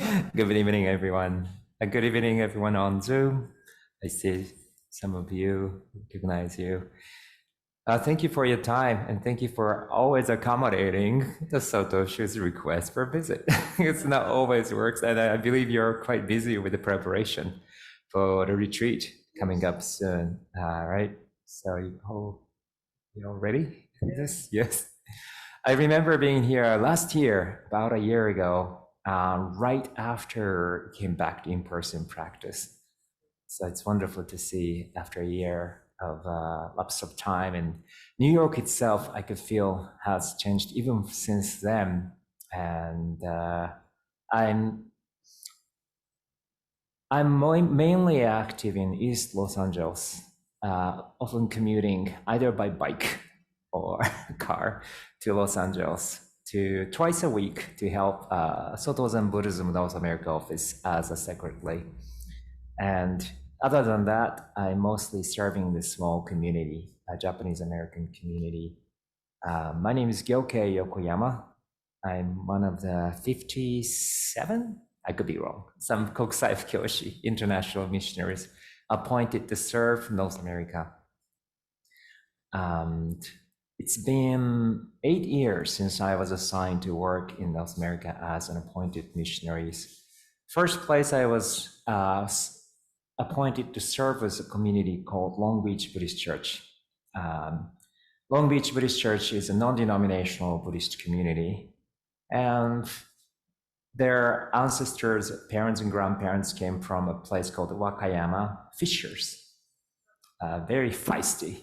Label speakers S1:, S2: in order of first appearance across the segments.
S1: Good evening, everyone. Good evening, everyone on Zoom. I see some of you, recognize you. Thank you for your time, and thank you for always accommodating the Satoshi's request for a visit. It's not always works, and I believe you're quite busy with the preparation for the retreat coming up soon, right? So you're ready for this? Yes. I remember being here last year, about a year ago, right after I came back to in-person practice. So it's wonderful to see after a year of lapse of time. And New York itself, I could feel has changed even since then. And I'm mainly active in East Los Angeles, often commuting either by bike or car to Los Angeles to twice a week to help Soto Zen Buddhism North America office as a secretary. And other than that, I'm mostly serving the small community, a Japanese American community. My name is Gyokei Yokoyama. I'm one of the 57, I could be wrong, some Kokusai Kyoshi, international missionaries appointed to serve North America. And it's been 8 years since I was assigned to work in North America as an appointed missionary. First place I was appointed to serve as a community called Long Beach Buddhist Church. Long Beach Buddhist Church is a non-denominational Buddhist community, and their ancestors, parents and grandparents came from a place called Wakayama, Fishers, very feisty,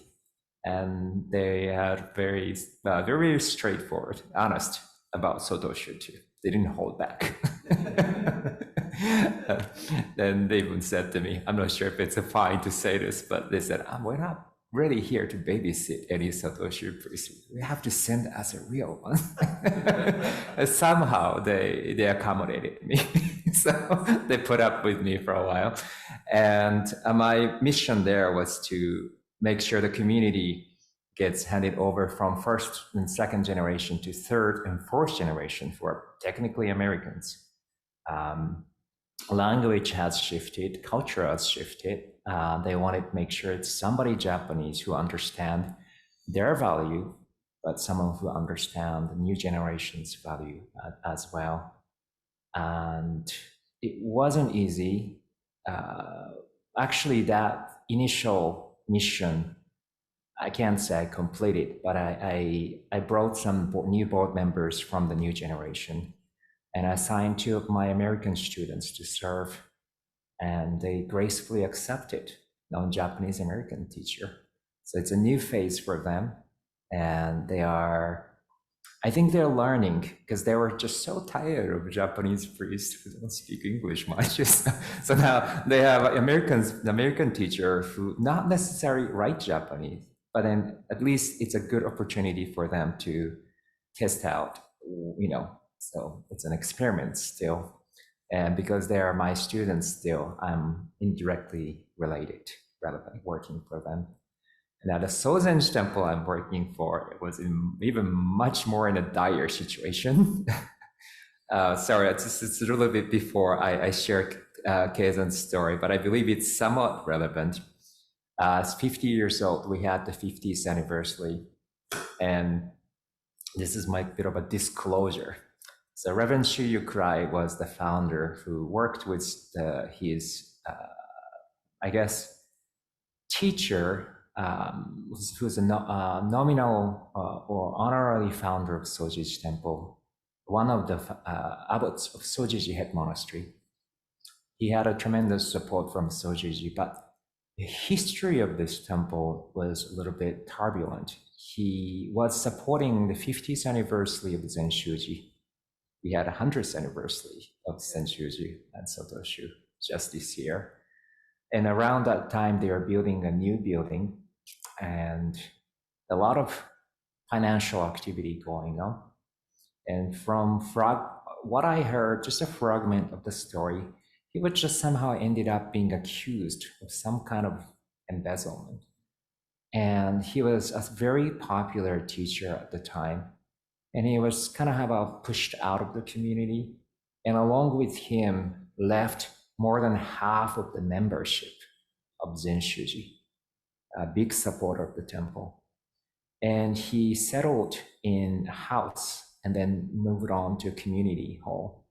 S1: and they are very straightforward, honest about Soto Shuchu. They didn't hold back. Then they even said to me, I'm not sure if it's fine to say this, but they said, we're not really here to babysit any Satoshi priest. We have to send us a real one. Somehow they accommodated me. So they put up with me for a while. And my mission there was to make sure the community gets handed over from first and second generation to third and fourth generation for technically Americans. Language has shifted, culture has shifted. They wanted to make sure it's somebody Japanese who understand their value, but someone who understand the new generation's value as well. And it wasn't easy. Actually, that initial mission, I can't say I completed, but I brought some new board members from the new generation, and I assigned 2 of my American students to serve, and they gracefully accepted non-Japanese American teacher. So it's a new phase for them, and I think they're learning because they were just so tired of Japanese priests who don't speak English much. So now they have American teacher who not necessarily write Japanese, but then at least it's a good opportunity for them to test out, so it's an experiment still. And because they are my students still, I'm indirectly relevant, working for them. Now the Sozenji temple I'm working for, it was even much more in a dire situation. Sorry, it's a little bit before I share Keizan's story, but I believe it's somewhat relevant. It's 50 years old. We had the 50th anniversary, and this is my bit of a disclosure. So Reverend Shuyukurai was the founder who worked with his, I guess, teacher, who's a nominal or honorary founder of Sojiji Temple, one of the abbots of Sojiji Head Monastery. He had a tremendous support from Sojiji, but the history of this temple was a little bit turbulent. He was supporting the 50th anniversary of Zen Shuji. We had a 100th anniversary of Zen Shuji and Sotoshu just this year. And around that time, they were building a new building and a lot of financial activity going on. And from what I heard, just a fragment of the story, he would just somehow ended up being accused of some kind of embezzlement. And he was a very popular teacher at the time. And he was kind of pushed out of the community. and along with him left more than half of the membership of Zen Shuji, a big supporter of the temple. And he settled in a house and then moved on to a community hall.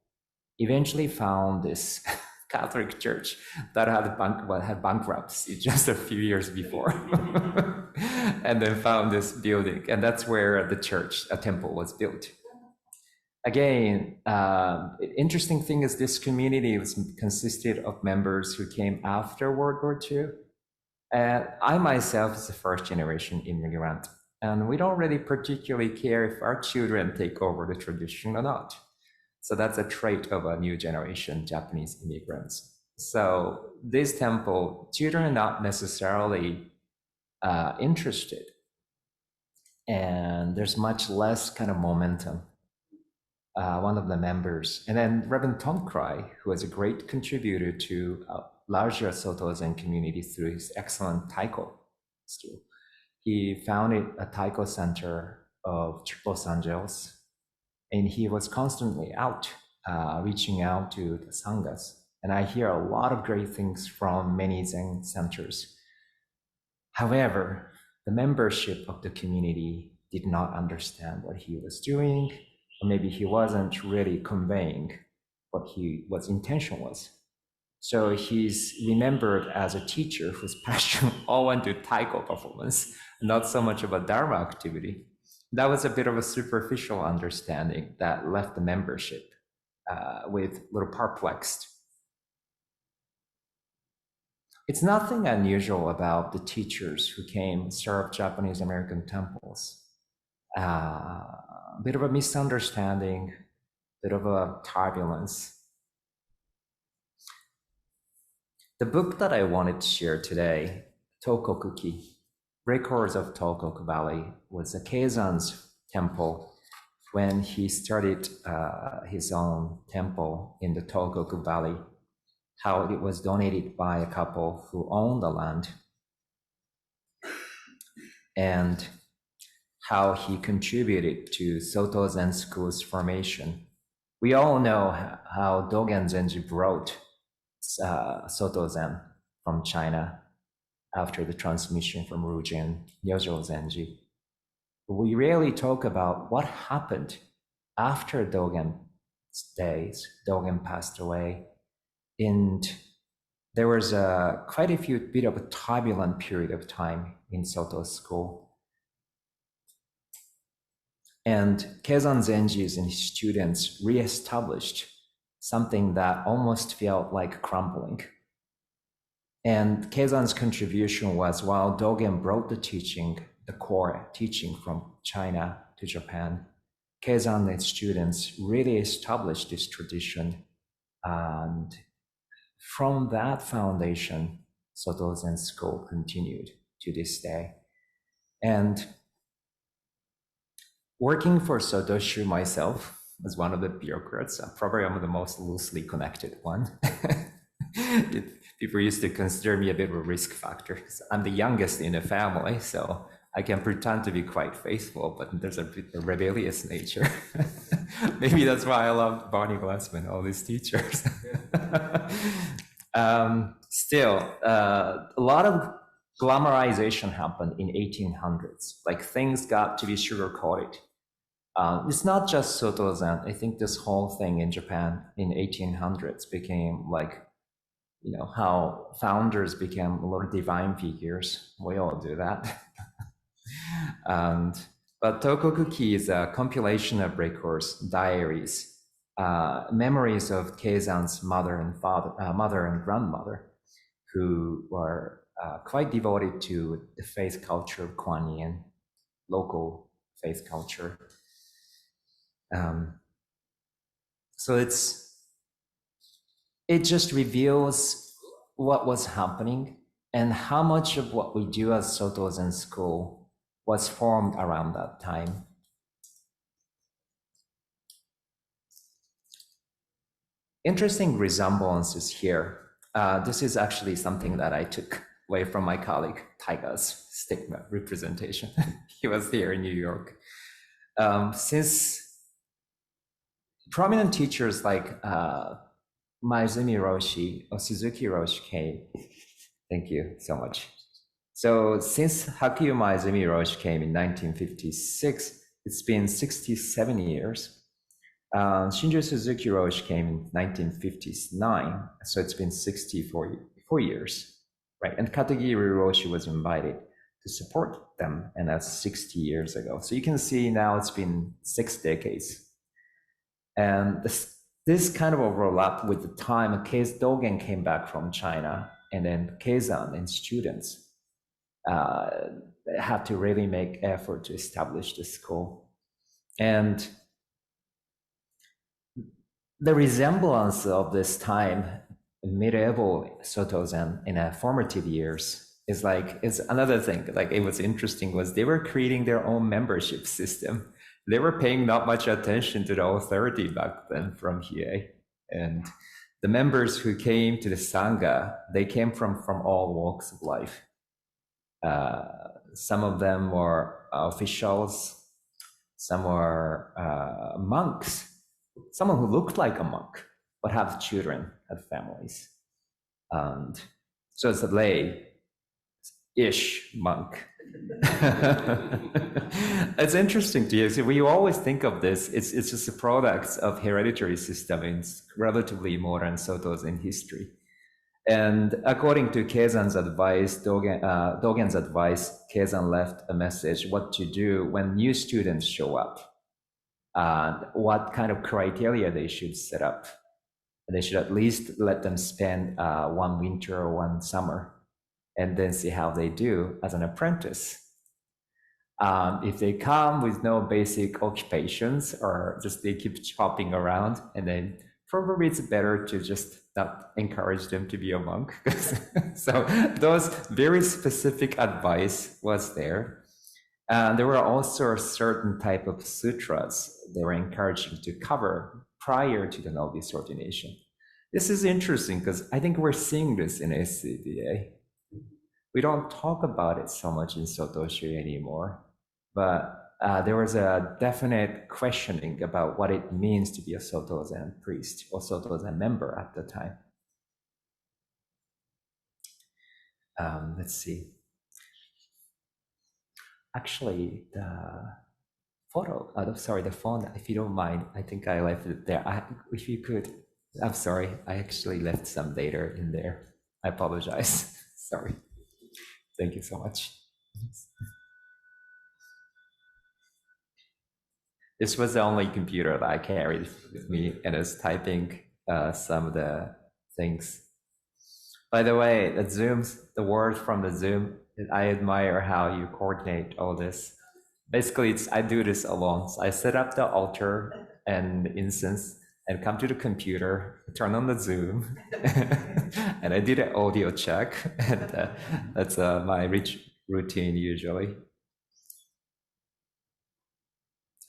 S1: Eventually found this Catholic church that had bankruptcy just a few years before. And then found this building, and that's where the church, a temple, was built. Again, interesting thing is this community consisted of members who came after World War II. And I myself is a first generation immigrant, and we don't really particularly care if our children take over the tradition or not. So that's a trait of a new generation Japanese immigrants. So this temple, children are not necessarily interested, and there's much less kind of momentum. One of the members, and then Reverend Tom Cry, who was a great contributor to a larger Soto Zen community through his excellent taiko skill. He founded a taiko center of Los Angeles, and he was constantly out, reaching out to the sanghas. And I hear a lot of great things from many Zen centers. However, the membership of the community did not understand what he was doing, or maybe he wasn't really conveying what his intention was. So he's remembered as a teacher whose passion all went to taiko performance, not so much of a Dharma activity. That was a bit of a superficial understanding that left the membership with a little perplexed. It's nothing unusual about the teachers who came serve Japanese American temples. A bit of a misunderstanding, bit of a turbulence. The book that I wanted to share today, Tokoki, Records of Tokoku Valley, was a Keizan's temple when he started his own temple in the Tokoku Valley, how it was donated by a couple who owned the land, and how he contributed to Soto Zen school's formation. We all know how Dogen Zenji brought Soto Zen from China after the transmission from Rujin, Nyojo Zenji. We rarely talk about what happened after Dogen's days. Dogen passed away, and there was quite a bit of a turbulent period of time in Soto school. And Keizan Zenji and his students reestablished something that almost felt like crumbling. And Keizan's contribution was, while Dogen brought the teaching, the core teaching from China to Japan, Keizan and his students really established this tradition. And from that foundation, Soto Zen school continued to this day. And working for Sotoshu myself as one of the bureaucrats, probably I'm the most loosely connected one. People used to consider me a bit of a risk factor. I'm the youngest in the family, so I can pretend to be quite faithful, but there's a bit of rebellious nature. Maybe that's why I love Barney Glassman, all these teachers. Still, a lot of glamorization happened in 1800s. Like things got to be sugar-coated. It's not just Soto Zen. I think this whole thing in Japan in 1800s became like, you know, how founders became a lot of divine figures. We all do that. But Tokokuki is a compilation of records, diaries, memories of Keizan's mother and grandmother, who were quite devoted to the faith culture of Kuan Yin, local faith culture. So it just reveals what was happening and how much of what we do as Soto Zen school was formed around that time. Interesting resemblances here. This is actually something that I took away from my colleague Taiga's stigma representation. He was here in New York. Since prominent teachers like Maezumi Roshi or Suzuki Roshi came. Thank you so much. So since Hakuyu Maezumi Roshi came in 1956, it's been 67 years. Shinjo Suzuki Roshi came in 1959, so it's been 64 years, right? And Katagiri Roshi was invited to support them, and that's 60 years ago. So you can see now it's been 6 decades. And this kind of overlap with the time Dogen came back from China, and then Keizan and students had to really make effort to establish the school. And the resemblance of this time, medieval Soto Zen in formative years, is another thing. Like, it was interesting was they were creating their own membership system. They were paying not much attention to the authority back then from Hiei. And the members who came to the Sangha, they came from all walks of life. Some of them were officials, some were monks, someone who looked like a monk, but had children, had families. And so it's a lay-ish monk. It's interesting to you. So we always think of this, it's just a product of hereditary system in relatively modern Soto Zen history. And according to Keizan's advice, Dogen's advice, Keizan left a message what to do when new students show up, and what kind of criteria they should set up. They should at least let them spend one winter or one summer, and then see how they do as an apprentice. If they come with no basic occupations, or just they keep chopping around, and then probably it's better to just not encourage them to be a monk. So those very specific advice was there. And there were also a certain type of sutras they were encouraging to cover prior to the novice ordination. This is interesting because I think we're seeing this in SCBA. We don't talk about it so much in Sotoshu anymore, but there was a definite questioning about what it means to be a Soto Zen priest or Soto Zen member at the time. Let's see. Actually, the photo, the phone, if you don't mind, I think I left it there. If you could, I'm sorry, I actually left some data in there. I apologize. Sorry. Thank you so much. This was the only computer that I carried with me, and I was typing some of the things. By the way, the word from the Zoom, I admire how you coordinate all this. Basically, I do this alone. So I set up the altar and incense and come to the computer, turn on the Zoom, and I did an audio check. And that's my routine usually.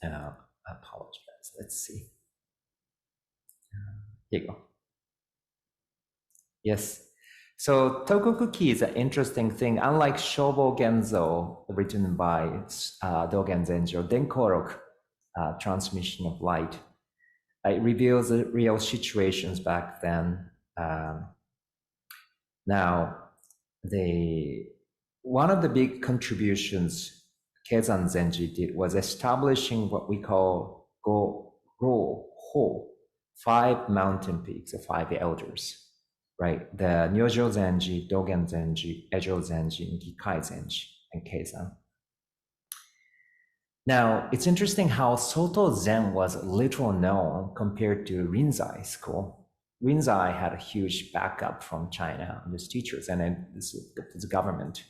S1: I apologize. Let's see. Here you go. Yes. So Tokokuki is an interesting thing. Unlike Shobo Genzo, written by Dogen Zenji, or Denkorok, transmission of light, it reveals the real situations back then. Now, one of the big contributions Keizan Zenji did was establishing what we call Go-Ro-Ho, 5 mountain peaks, or 5 elders. Right, the Nyojo Zenji, Dogen Zenji, Ejo Zenji, and Gyokei Zenji, and Keizan. Now, it's interesting how Soto Zen was little known compared to Rinzai school. Rinzai had a huge backup from China and his teachers, and then this government.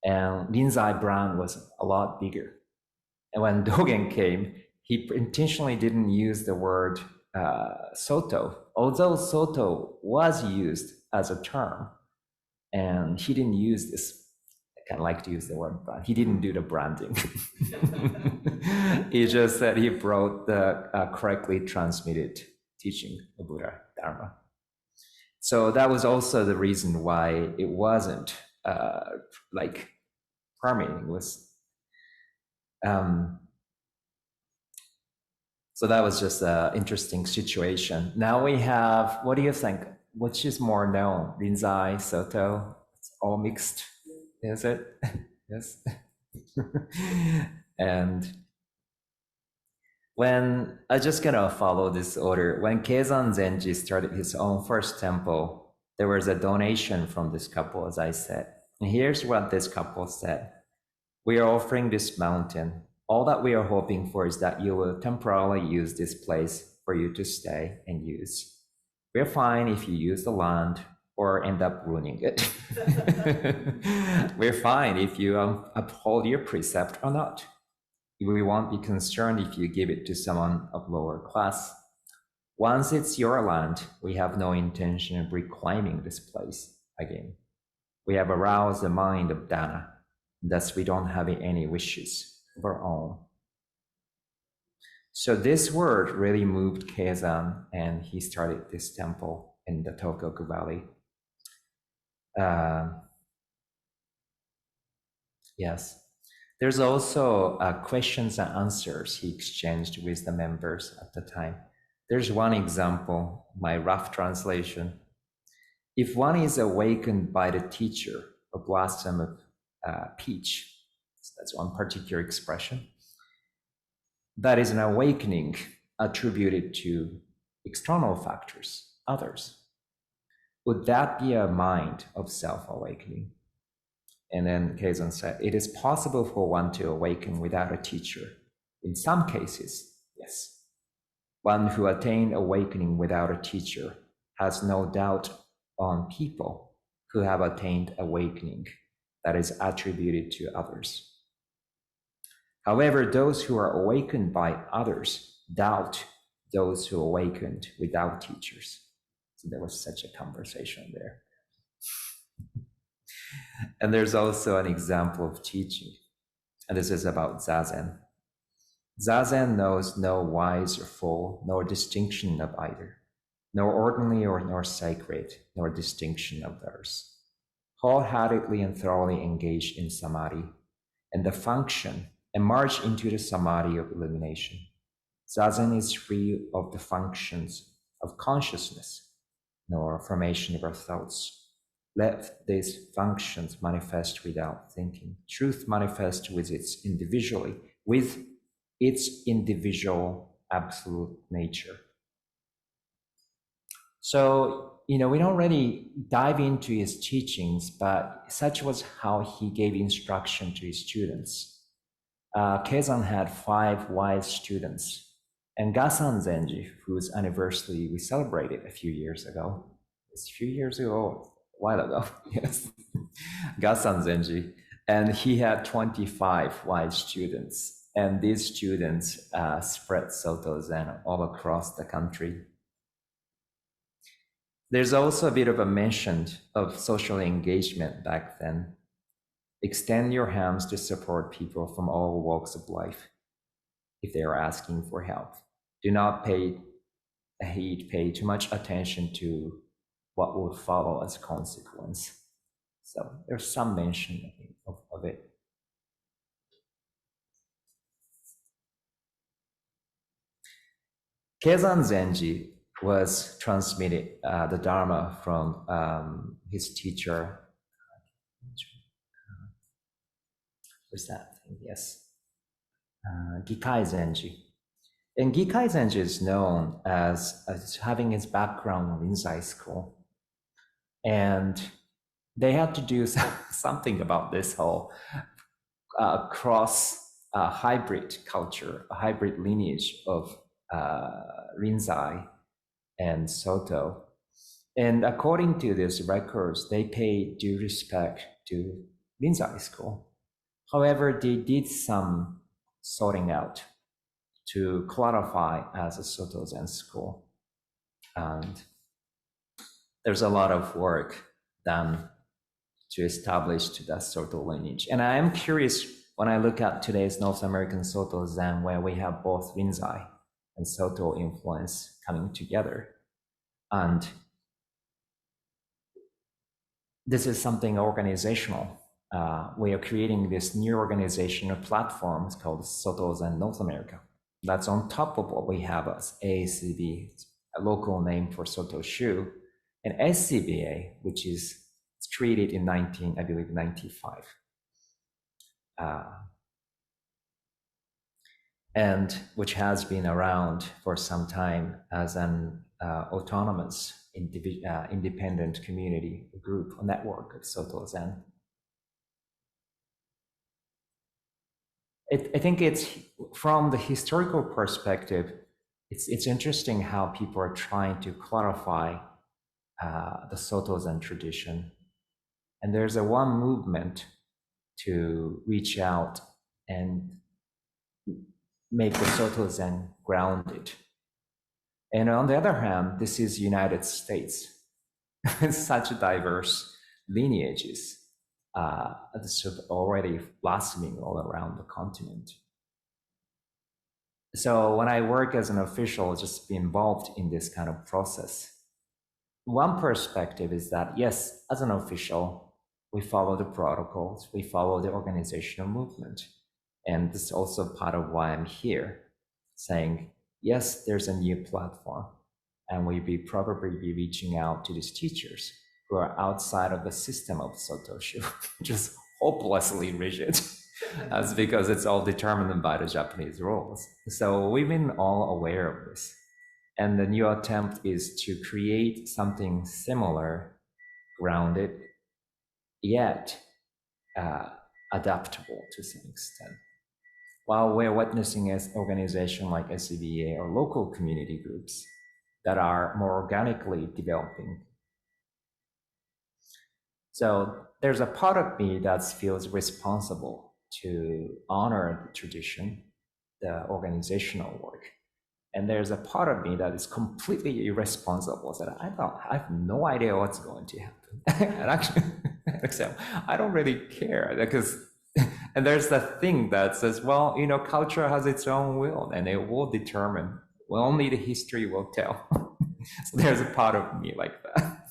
S1: And Rinzai brand was a lot bigger. And when Dogen came, he intentionally didn't use the word Soto, although Soto was used as a term, and he didn't use this. I kind of like to use the word brand. He didn't do the branding. He just said he brought the correctly transmitted teaching of Buddha-Dharma. So that was also the reason why it wasn't permeating. It was So that was just an interesting situation. Now we have, what do you think? Which is more known? Rinzai, Soto? It's all mixed, is it? Yes. And when I just gonna follow this order, when Keizan Zenji started his own first temple, there was a donation from this couple, as I said. And here's what this couple said. We are offering this mountain. All that we are hoping for is that you will temporarily use this place for you to stay and use. We're fine if you use the land or end up ruining it. We're fine if you uphold your precept or not. We won't be concerned if you give it to someone of lower class. Once it's your land, we have no intention of reclaiming this place again. We have aroused the mind of Dana. Thus, we don't have any wishes of our own. So this word really moved Keizan, and he started this temple in the Tokoku Valley. Yes. There's also questions and answers he exchanged with the members at the time. There's one example, my rough translation. If one is awakened by the teacher, a blossom of peach, so that's one particular expression, that is an awakening attributed to external factors, others. Would that be a mind of self-awakening? And then Keizan said, it is possible for one to awaken without a teacher. In some cases, yes. One who attained awakening without a teacher has no doubt on people who have attained awakening that is attributed to others. However, those who are awakened by others doubt those who awakened without teachers. So there was such a conversation there. And there's also an example of teaching, and this is about zazen. Zazen knows no wise or fool, nor distinction of either, nor ordinary or nor sacred, nor distinction of theirs. Wholeheartedly and thoroughly engaged in samadhi, and the function, and march into the samadhi of illumination. Zazen is free of the functions of consciousness, nor formation of our thoughts. Let these functions manifest without thinking. Truth manifests with its individual absolute nature. So, we don't really dive into his teachings, but such was how he gave instruction to his students. Keizan had 5 wise students, and Gasan Zenji, whose anniversary we celebrated a few years ago, a while ago, yes, Gasan Zenji, and he had 25 wise students, and these students spread Soto Zen all across the country. There's also a bit of a mention of social engagement back then. Extend your hands to support people from all walks of life if they are asking for help. Do not pay too much attention to what will follow as a consequence. So there's some mention of it. Keizan Zenji was transmitted the Dharma from his teacher. What's that thing? Yes. Gyokei Zenji. And Gyokei Zenji is known as having his background in Rinzai school. And they had to do something about this whole cross hybrid culture, a hybrid lineage of Rinzai and Soto. And according to these records, they paid due respect to Rinzai school. However, they did some sorting out to clarify as a Soto Zen school. And there's a lot of work done to establish to that Soto lineage. And I am curious when I look at today's North American Soto Zen, where we have both Rinzai and Soto influence coming together. And this is something organizational. We are creating this new organizational platform. It's called Soto Zen North America. That's on top of what we have as AACB, a local name for Soto Shu, and SCBA, which is created in 1995. And which has been around for some time as an autonomous independent community group or network of Soto Zen. I think it's from the historical perspective, it's interesting how people are trying to clarify the Soto Zen tradition. And there's a one movement to reach out and make the Soto Zen grounded. And on the other hand, this is United States. Such diverse lineages already blossoming all around the continent. So when I work as an official, just be involved in this kind of process. One perspective is that, yes, as an official, we follow the protocols, we follow the organizational movement. And this is also part of why I'm here, saying, yes, there's a new platform, and we probably be reaching out to these teachers who are outside of the system of Sotoshu, just hopelessly rigid. That's because it's all determined by the Japanese rules. So we've been all aware of this. And the new attempt is to create something similar, grounded, yet adaptable to some extent. While we're witnessing an organization like SCBA or local community groups that are more organically developing. So there's a part of me that feels responsible to honor the tradition, the organizational work. And there's a part of me that is completely irresponsible, that I have no idea what's going to happen. And actually, except I don't really care, because, and there's that thing that says, well, you know, culture has its own will and it will determine, well, only the history will tell. So there's a part of me like that.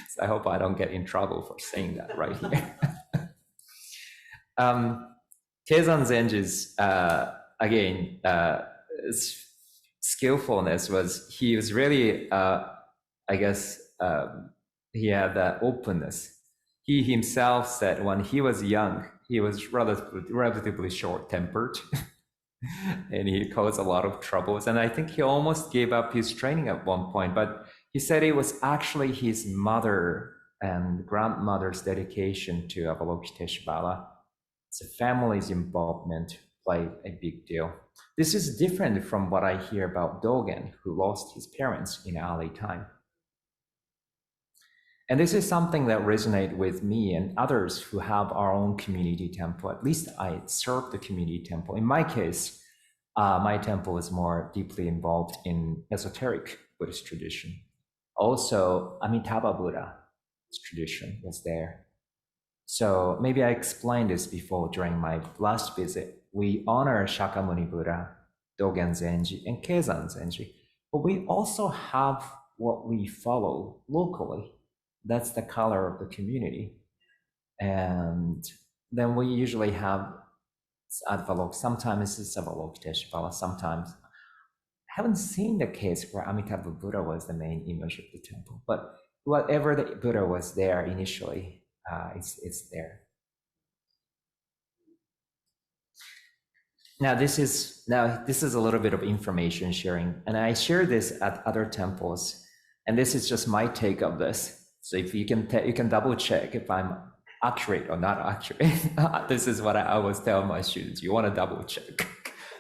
S1: So I hope I don't get in trouble for saying that right here. Keizan Zenji's, again, skillfulness was, he was really, I guess, he had that openness. He himself said when he was young, he was relatively short-tempered and he caused a lot of troubles. And I think he almost gave up his training at one point, but he said it was actually his mother and grandmother's dedication to Avalokiteshvara. So family's involvement played a big deal. This is different from what I hear about Dogen, who lost his parents in early time. And this is something that resonates with me and others who have our own community temple. At least I serve the community temple. In my case, my temple is more deeply involved in esoteric Buddhist tradition. Also, Amitabha Buddha's tradition was there. So maybe I explained this before during my last visit. We honor Shakyamuni Buddha, Dogen Zenji, and Keizan Zenji, but we also have what we follow locally. That's the color of the community. And then we usually have Advalok, sometimes it's Avalokiteshvara, sometimes. I haven't seen the case where Amitabha Buddha was the main image of the temple, but whatever the Buddha was there initially, it's there. Now this is a little bit of information sharing, and I share this at other temples, and this is just my take of this. So if you can double check if I'm accurate or not accurate. This is what I always tell my students: you want to double check.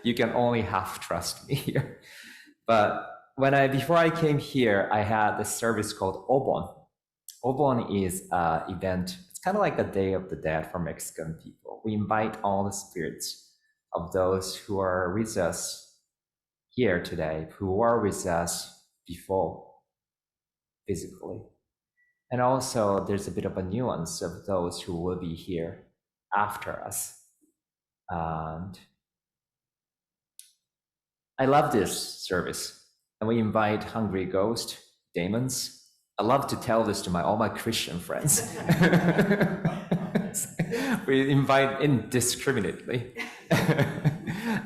S1: You can only half trust me here. But before I came here, I had a service called Obon. Obon is an event. It's kind of like the Day of the Dead for Mexican people. We invite all the spirits of those who are with us here today, who are with us before physically. And also there's a bit of a nuance of those who will be here after us. And I love this service. And we invite hungry ghosts, demons. I love to tell this to all my Christian friends. We invite indiscriminately.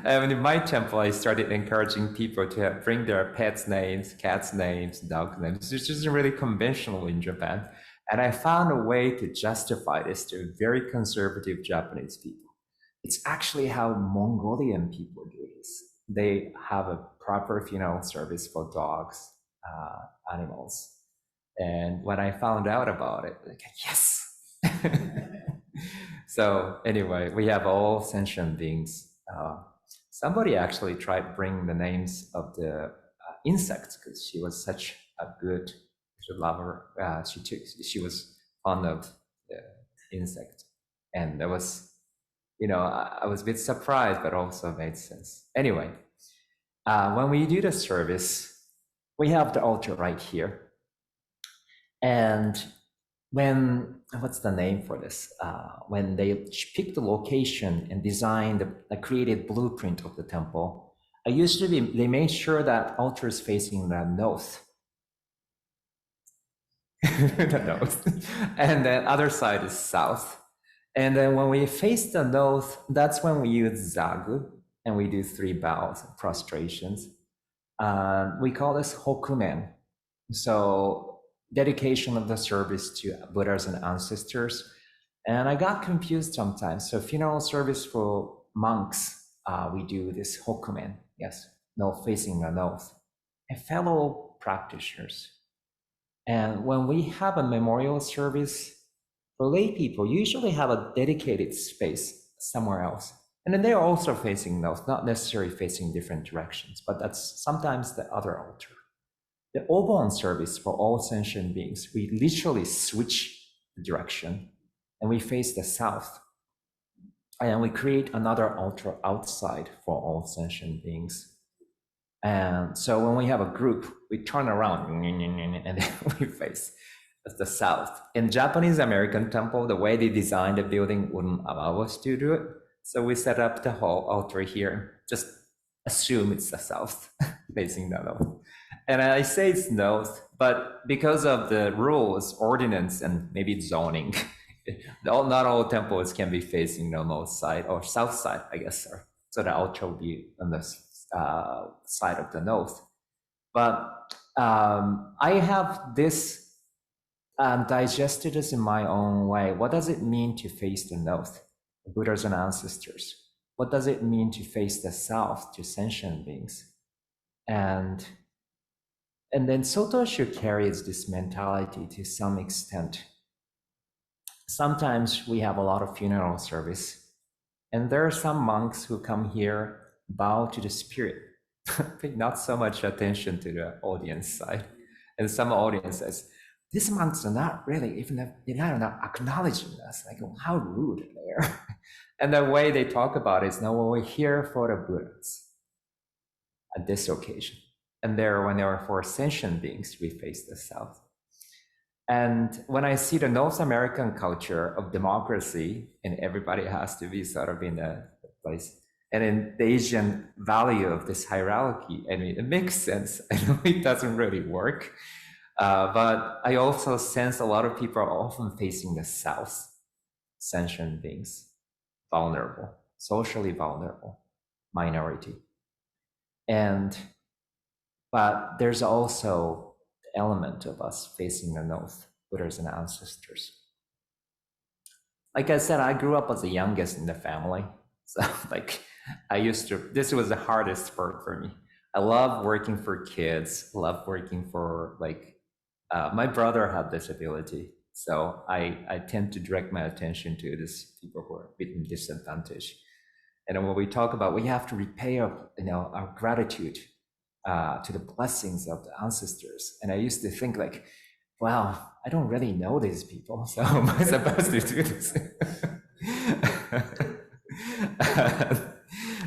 S1: And in my temple, I started encouraging people to bring their pets' names, cats' names, dog names, which isn't really conventional in Japan. And I found a way to justify this to very conservative Japanese people. It's actually how Mongolian people do this. They have a proper funeral service for dogs, animals. And when I found out about it, like, yes. So anyway, we have all sentient beings. Somebody actually tried bringing the names of the insects because she was such a good lover. She was fond of the insect, and there was, I was a bit surprised, but also made sense. Anyway, when we do the service, we have the altar right here, and what's the name for this? When they picked the location and designed the created blueprint of the temple, they made sure that altar is facing the north. The north. And the other side is south. And then when we face the north, that's when we use zagu, and we do 3 bows, prostrations. We call this hokumen. So dedication of the service to Buddhas and ancestors. And I got confused sometimes. So funeral service for monks, we do this hokumen, yes, no facing the north. And fellow practitioners. And when we have a memorial service for lay people, usually have a dedicated space somewhere else. And then they're also facing north, not necessarily facing different directions, but that's sometimes the other altar. The Obon service for all sentient beings, we literally switch the direction and we face the south. And we create another altar outside for all sentient beings. And so when we have a group, we turn around and then we face the south. In Japanese American temple, the way they designed the building wouldn't allow us to do it. So we set up the whole altar here, just assume it's the south, facing the north. And I say it's north, but because of the rules, ordinance, and maybe zoning, not all temples can be facing the north side or south side, I guess. So the altar will be on the side of the north. But I have this digested this in my own way. What does it mean to face the north, Buddhas and ancestors? What does it mean to face the south, to sentient beings? And then Soto carries this mentality to some extent. Sometimes we have a lot of funeral service, and there are some monks who come here, bow to the spirit, pay not so much attention to the audience side. And some audience says, these monks are not really, they're not acknowledging us. Like, how rude they are. And the way they talk about it is, no, we're here for the Buddhas at this occasion. And when they are for sentient beings, we face the south. And when I see the North American culture of democracy, and everybody has to be sort of in a place, and in the Asian value of this hierarchy, I mean, it makes sense. I know it doesn't really work, but I also sense a lot of people are often facing the south, sentient beings, vulnerable, socially vulnerable, minority. But there's also the element of us facing the north, Buddhas and ancestors. Like I said, I grew up as the youngest in the family. So like this was the hardest part for me. I love working for kids, love working for my brother had this ability. So I tend to direct my attention to these people who are a bit disadvantaged. And when we talk about, we have to repay our gratitude to the blessings of the ancestors. And I used to think like, wow, I don't really know these people, so how am I supposed to do this?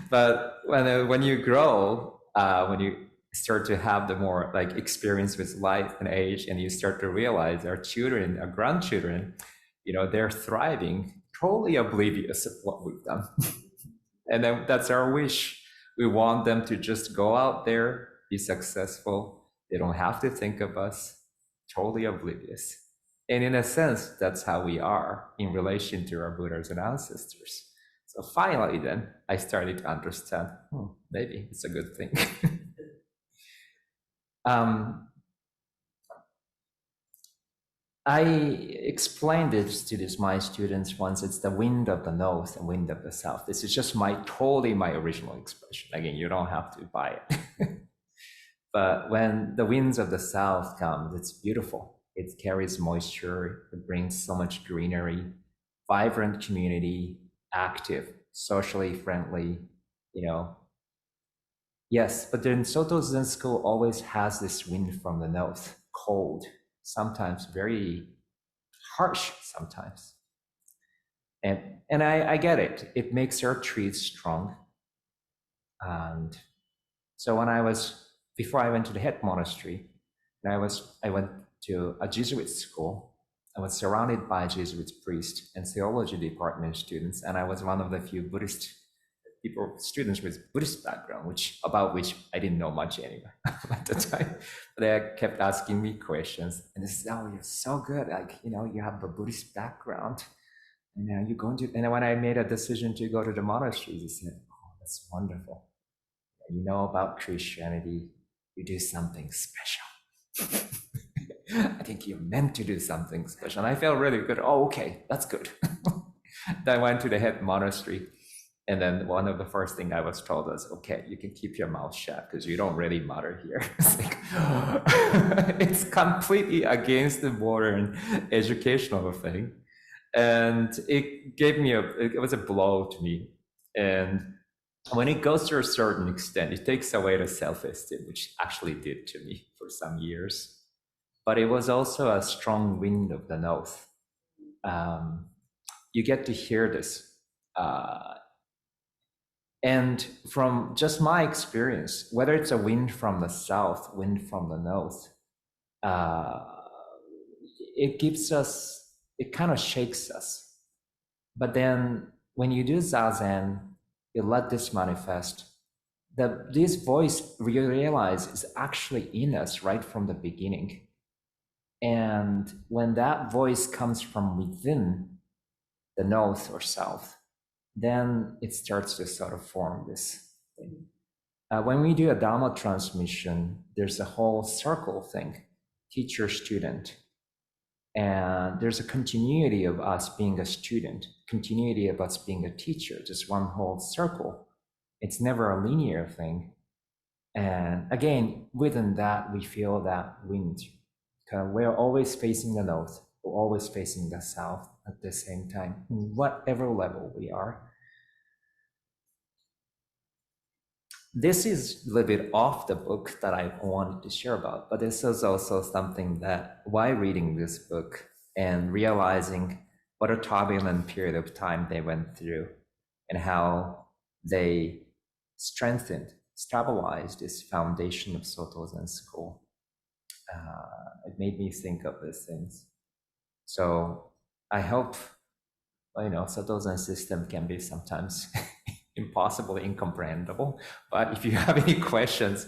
S1: But when you grow, when you start to have the more experience with life and age, and you start to realize our children, our grandchildren, they're thriving, totally oblivious of what we've done. And then that's our wish. We want them to just go out there, be successful. They don't have to think of us, totally oblivious. And in a sense, that's how we are in relation to our Buddhas and ancestors. So finally, then I started to understand. Maybe it's a good thing. um, I explained this to my students once. It's the wind of the north and wind of the south. This is just totally my original expression. Again, you don't have to buy it. But when the winds of the south come, it's beautiful. It carries moisture. It brings so much greenery, vibrant community, active, socially friendly, you know. Yes, but then Soto Zen school always has this wind from the north, cold, sometimes very harsh sometimes. And I get it. It makes our trees strong. And so before I went to the head monastery, and I went to a Jesuit school. I was surrounded by Jesuit priests and theology department students, and I was one of the few students with Buddhist background, about which I didn't know much anyway at the time. But they kept asking me questions, and they said, "Oh, you're so good! Like, you have a Buddhist background, and you're going to." And when I made a decision to go to the monastery, they said, "Oh, that's wonderful. You know about Christianity. You do something special." I think you're meant to do something special. And I felt really good. Oh, okay, that's good. Then I went to the head monastery. And then one of the first things I was told was, okay, you can keep your mouth shut because you don't really matter here. It's like, it's completely against the modern educational thing. And it was a blow to me. And when it goes to a certain extent, it takes away the self-esteem, which actually did to me for some years. But it was also a strong wind of the north. You get to hear this. And from just my experience, whether it's a wind from the south, wind from the north, it kind of shakes us. But then when you do zazen, you let this manifest. This voice, we realize, is actually in us right from the beginning. And when that voice comes from within the north or south, then it starts to sort of form this thing. When we do a Dharma transmission, there's a whole circle thing, teacher, student. And there's a continuity of us being a student, continuity of us being a teacher, just one whole circle. It's never a linear thing. And again, within that, we feel that wind. We're always facing the north, we're always facing the south at the same time, whatever level we are. This is a little bit off the book that I wanted to share about, but this is also something that while reading this book and realizing what a turbulent period of time they went through and how they stabilized this foundation of Soto Zen school, it made me think of these things. So I hope, Soto Zen system can be sometimes impossible, incomprehensible. But if you have any questions,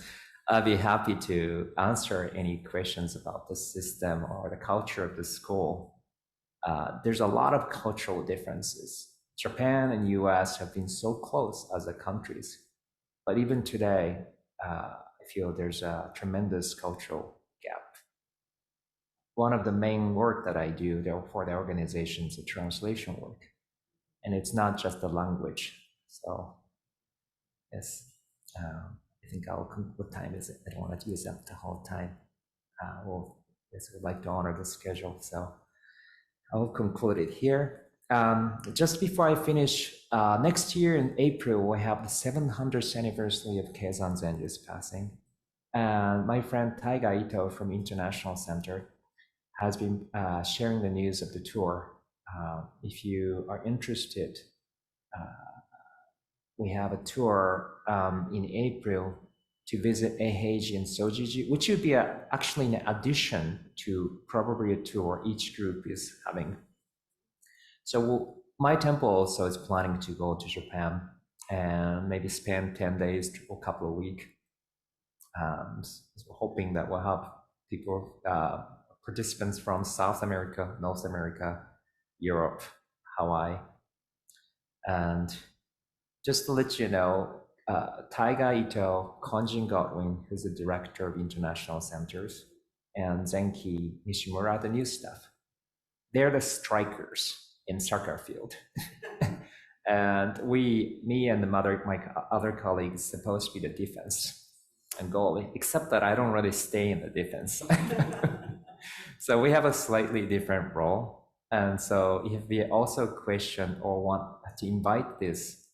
S1: I'd be happy to answer any questions about the system or the culture of the school. There's a lot of cultural differences. Japan and US have been so close as a countries, but even today, I feel there's a tremendous cultural gap. One of the main work that I do for the organization is the translation work. And it's not just the language. So, yes, I think what time is it? I don't want to use up the whole time. Yes, we'd like to honor the schedule. So I will conclude it here. Just before I finish, next year in April, we have the 700th anniversary of Keizan Zenji's passing. And my friend Taiga Ito from International Center has been sharing the news of the tour. If you are interested, we have a tour in April to visit Eiheiji and Sojiji, which would be actually an addition to probably a tour each group is having. So my temple also is planning to go to Japan and maybe spend 10 days to a couple of weeks. So hoping that we'll have people, participants from South America, North America, Europe, Hawaii. And Just to let you know, Taiga Ito, Konjin Godwin, who's the director of international centers, and Zenki Nishimura, the new staff, they're the strikers in soccer field. And me and my other colleagues, supposed to be the defense and goalie, except that I don't really stay in the defense. So we have a slightly different role. And so if we also question or want to invite these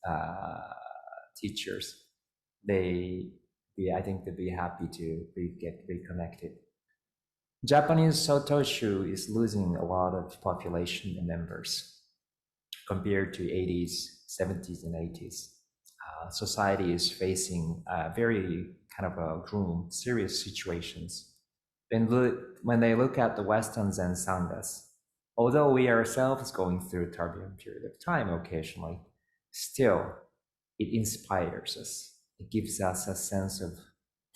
S1: teachers, I think they'd be happy to get reconnected. Japanese Sotoshu is losing a lot of population and members compared to 80s, 70s, and 80s. Society is facing very kind of a grim, serious situations. When they look at the Western Zen Sanghas, although we ourselves going through a turbulent period of time occasionally, still it inspires us. It gives us a sense of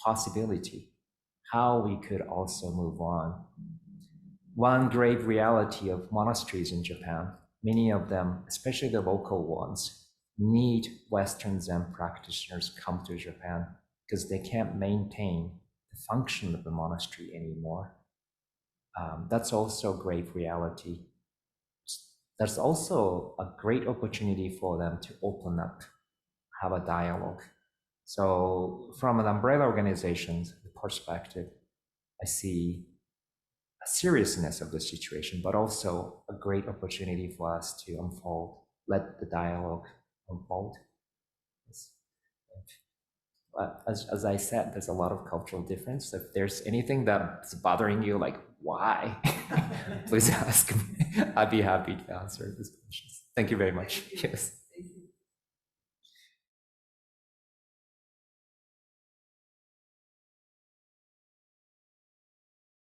S1: possibility, how we could also move on. One grave reality of monasteries in Japan, many of them, especially the local ones, need Western Zen practitioners come to Japan because they can't maintain the function of the monastery anymore. That's also a grave reality. There's also a great opportunity for them to open up, have a dialogue. So from an umbrella organization's perspective, I see a seriousness of the situation, but also a great opportunity for us to unfold, let the dialogue unfold. But as I said, there's a lot of cultural difference. If there's anything that's bothering you, like why, please ask me. I'd be happy to answer these questions. Thank you very much. Yes.